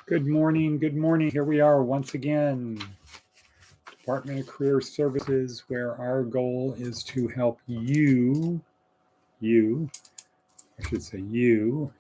Good morning. Good morning. Here we are once again, Department of Career Services, where our goal is to help you,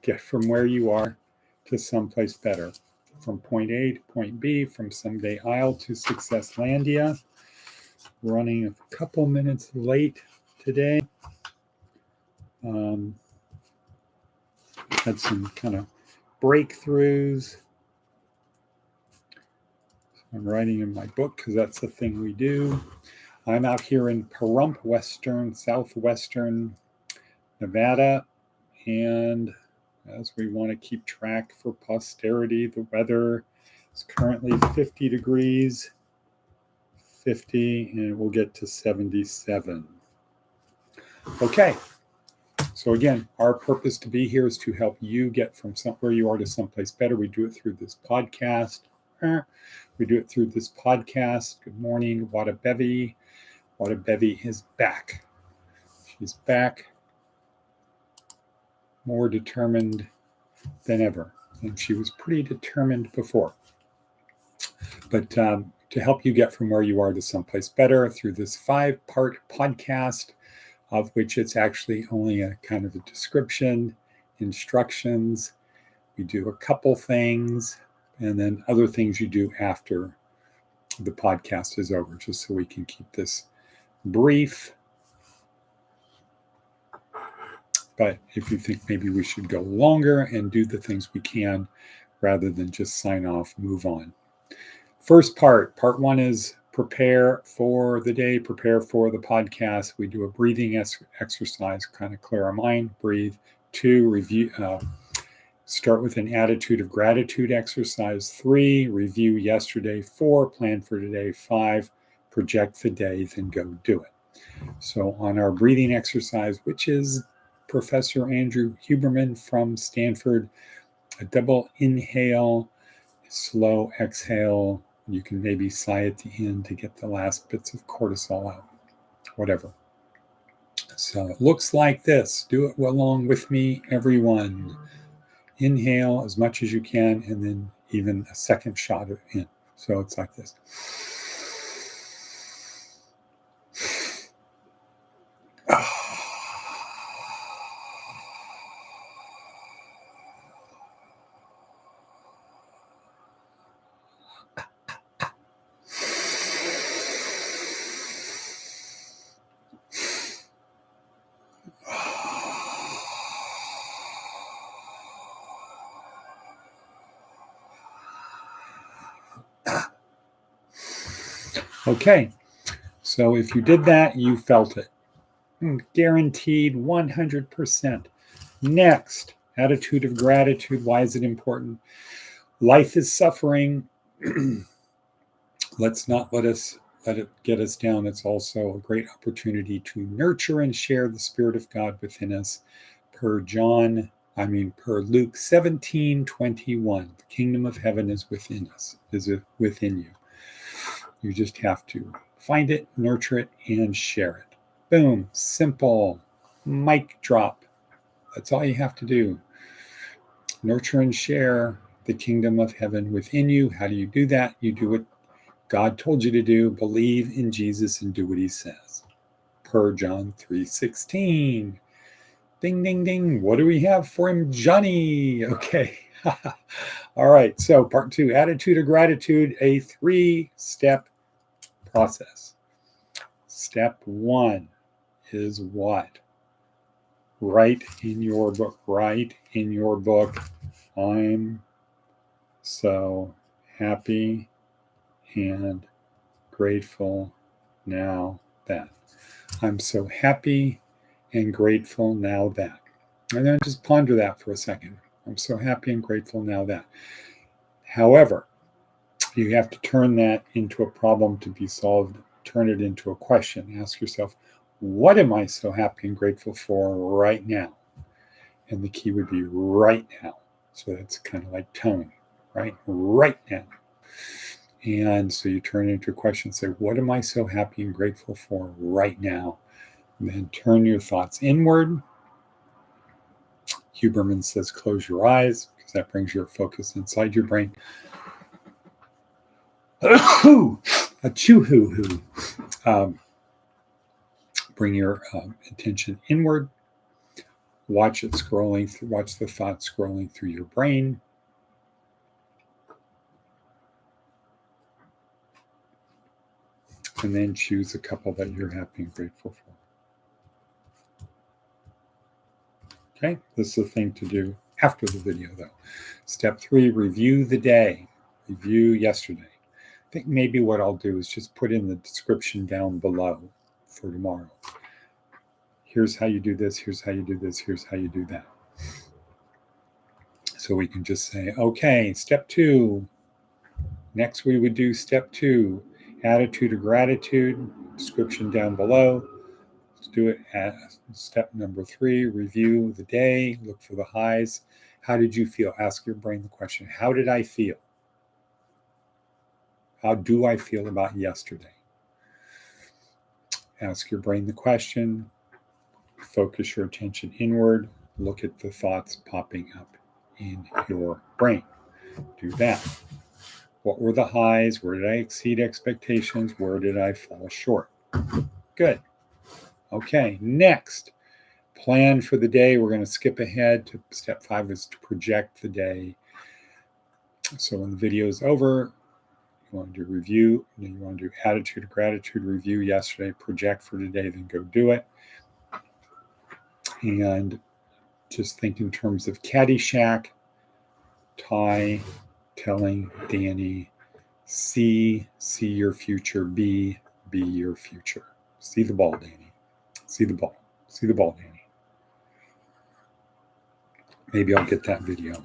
get from where you are to someplace better. From point A to point B, from Someday Isle to Successlandia. Running a couple minutes late today. Had some kind of breakthroughs. I'm writing in my book because that's the thing we do. I'm out here in Pahrump, southwestern Nevada, and as we want to keep track for posterity, the weather is currently 50 degrees, 50, and we'll get to 77. Okay, so again, our purpose to be here is to help you get from where you are to someplace better. We do it through this podcast. Good morning, Wada Bevy. Wada Bevy is back. She's back, more determined than ever. And she was pretty determined before. But to help you get from where you are to someplace better through this 5-part podcast, of which it's actually only a kind of a description, instructions. We do a couple things, and then other things you do after the podcast is over, just so we can keep this brief. But if you think maybe we should go longer and do the things we can rather than just sign off, move on. First part 1 is prepare for the day, prepare for the podcast. We do a breathing exercise, kind of clear our mind, breathe. 2, review, start with an attitude of gratitude exercise. 3, review yesterday. 4, plan for today. 5, project the day, then go do it. So on our breathing exercise, which is Professor Andrew Huberman from Stanford, a double inhale, slow exhale. You can maybe sigh at the end to get the last bits of cortisol out, whatever. So it looks like this. Do it along with me, everyone. Inhale as much as you can, and then even a second shot in. So it's like this. Okay, so if you did that, you felt it. Guaranteed 100%. Next, attitude of gratitude. Why is it important? Life is suffering. Let's not let it get us down. It's also a great opportunity to nurture and share the Spirit of God within us. Per Luke 17:21. The kingdom of heaven is within us, is within you. You just have to find it, nurture it, and share it. Boom, simple, mic drop. That's all you have to do. Nurture and share the kingdom of heaven within you. How do you do that? You do what God told you to do. Believe in Jesus and do what he says. Per John 3:16. Ding, ding, ding. What do we have for him, Johnny? Okay. All right. So part 2, attitude of gratitude, a 3-step process. Step 1 is what? Write in your book. I'm so happy and grateful now that. I'm so happy and grateful now that. And then just ponder that for a second. I'm so happy and grateful now that. However, you have to turn that into a problem to be solved. Turn it into a question. Ask yourself, what am I so happy and grateful for right now? And the key would be right now. So that's kind of like tone, right? Right now. And so you turn it into a question, say, what am I so happy and grateful for right now? And then turn your thoughts inward. Huberman says, close your eyes, because because that brings your focus inside your brain. A choo-hoo-hoo. Bring your attention inward. Watch it scrolling. Watch the thoughts scrolling through your brain. And then choose a couple that you're happy and grateful for. Okay, this is the thing to do after the video, though. Step 3, review the day. Review yesterday. I think maybe what I'll do is just put in the description down below for tomorrow. Here's how you do this, here's how you do this, here's how you do that. So we can just say, okay, step 2. Next we would do step 2, attitude of gratitude, description down below. Let's do it at step number 3, review the day, look for the highs. How did you feel? Ask your brain the question, how did I feel? How do I feel about yesterday? Ask your brain the question, focus your attention inward, look at the thoughts popping up in your brain. Do that. What were the highs? Where did I exceed expectations? Where did I fall short? Good. Okay, next, plan for the day. We're going to skip ahead to step 5 is to project the day. So when the video is over, you want to do review, then you want to do attitude of gratitude, review yesterday, project for today, then go do it. And just think in terms of Caddyshack, Ty telling Danny, see your future, be your future. See the ball, Danny. See the ball. See the ball, Danny. Maybe I'll get that video.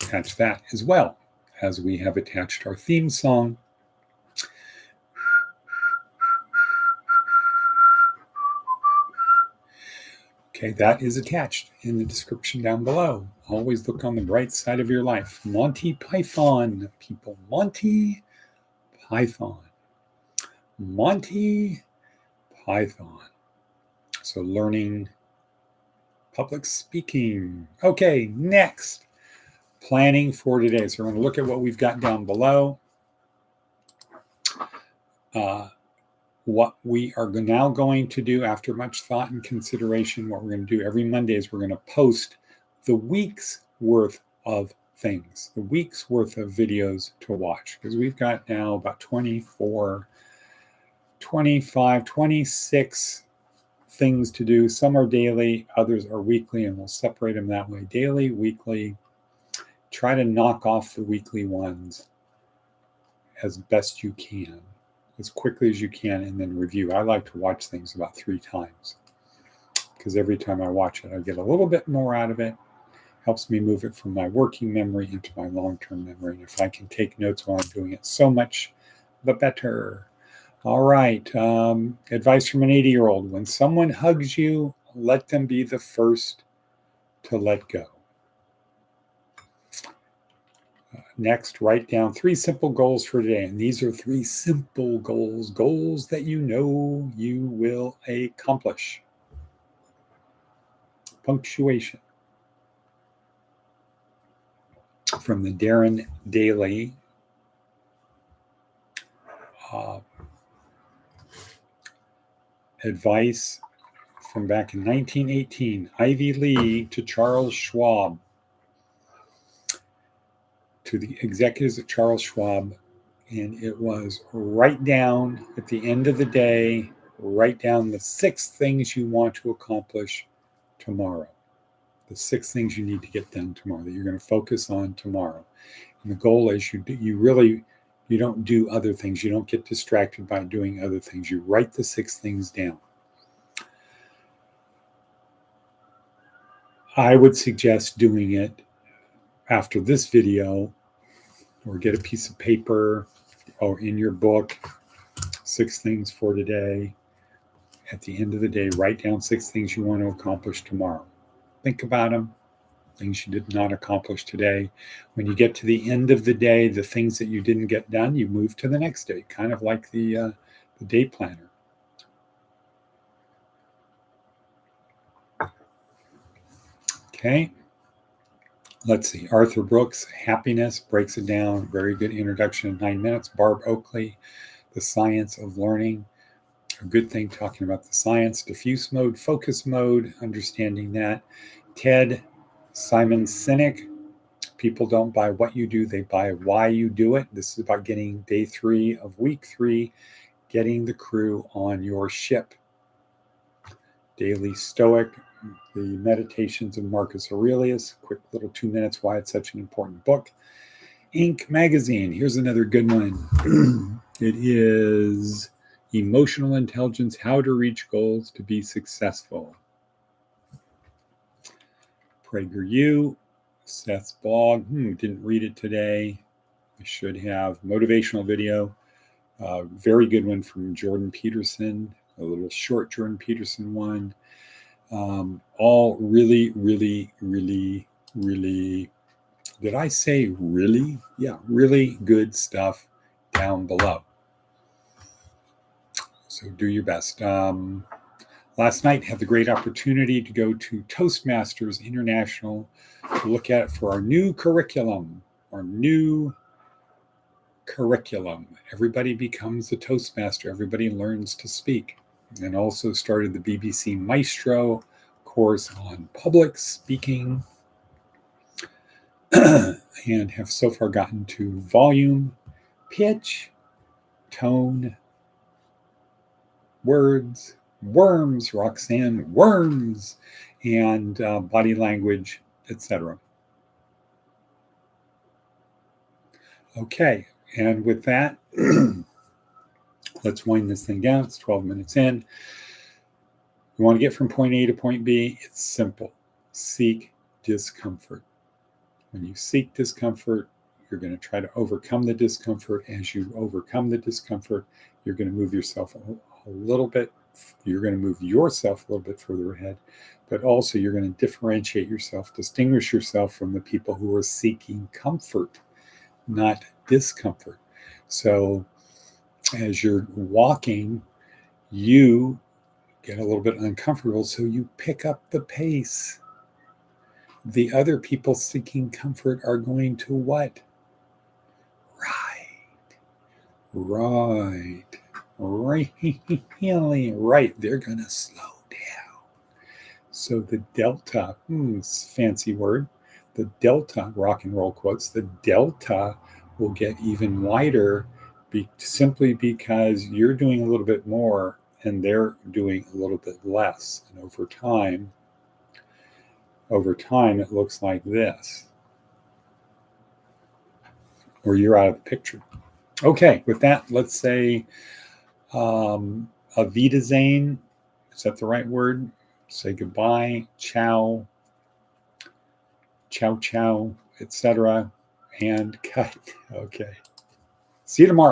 Attach that as well, as we have attached our theme song. Okay, that is attached in the description down below. Always look on the bright side of your life. Monty Python, people. Monty Python. Monty Python. So learning public speaking. Okay, next. Planning for today. So we're going to look at what we've got down below. What we are now going to do after much thought and consideration, what we're going to do every Monday is we're going to post the week's worth of things, the week's worth of videos to watch, because we've got now about 24, 25, 26 things to do. Some are daily, others are weekly, and we'll separate them that way. Daily, weekly. Try to knock off the weekly ones as best you can, as quickly as you can, and then review. I like to watch things about 3 times because every time I watch it, I get a little bit more out of it. Helps me move it from my working memory into my long-term memory. And if I can take notes while I'm doing it, so much the better. All right. Advice from an 80-year-old. When someone hugs you, let them be the first to let go. Next, write down 3 simple goals for today. And these are 3 simple goals that you know you will accomplish. Punctuation. From the Darren Daily advice from back in 1918, Ivy League to Charles Schwab. To the executives at Charles Schwab, and it was write down at the end of the day, write down the 6 things you want to accomplish tomorrow. The 6 things you need to get done tomorrow that you're going to focus on tomorrow. And the goal is you don't do other things. You don't get distracted by doing other things. You write the 6 things down. I would suggest doing it after this video, or get a piece of paper or in your book, 6 things for today. At the end of the day, write down 6 things you want to accomplish tomorrow. Think about them, things you did not accomplish today. When you get to the end of the day, the things that you didn't get done, you move to the next day, kind of like the day planner. Okay. Let's see. Arthur Brooks, Happiness, breaks it down. Very good introduction in 9 minutes. Barb Oakley, The Science of Learning. A good thing talking about the science. Diffuse mode, focus mode, understanding that. Ted Simon Sinek, people don't buy what you do, they buy why you do it. This is about getting day 3 of week 3, getting the crew on your ship. Daily Stoic, the Meditations of Marcus Aurelius. Quick little 2 minutes why it's such an important book. Inc. Magazine. Here's another good one. It is Emotional Intelligence, How to Reach Goals to Be Successful. PragerU, Seth's blog. Didn't read it today. I should have. Motivational video. Very good one from Jordan Peterson. A little short Jordan Peterson one. All really, really, really, really, did I say really? Yeah, really good stuff down below. So do your best. Last night had the great opportunity to go to Toastmasters International to look at it for our new curriculum. Everybody becomes a Toastmaster. Everybody learns to speak. And also started the BBC Maestro course on public speaking and have so far gotten to volume, pitch, tone, words, worms, Roxanne, worms, and body language, etc. Okay, and with that, let's wind this thing down. It's 12 minutes in. You want to get from point A to point B? It's simple. Seek discomfort. When you seek discomfort, you're going to try to overcome the discomfort. As you overcome the discomfort, you're going to move yourself a little bit. You're going to move yourself a little bit further ahead, but also you're going to differentiate yourself, distinguish yourself from the people who are seeking comfort, not discomfort. So as you're walking, you get a little bit uncomfortable, so you pick up the pace. The other people seeking comfort are going to what? Right. Really right. They're going to slow down. So the delta, fancy word, the delta, rock and roll quotes, the delta will get even wider simply because you're doing a little bit more and they're doing a little bit less. And over time, it looks like this. Or you're out of the picture. Okay, with that, let's say Auf Wiedersehen. Is that the right word? Say goodbye, ciao, ciao, ciao, etc. And cut. Okay. See you tomorrow.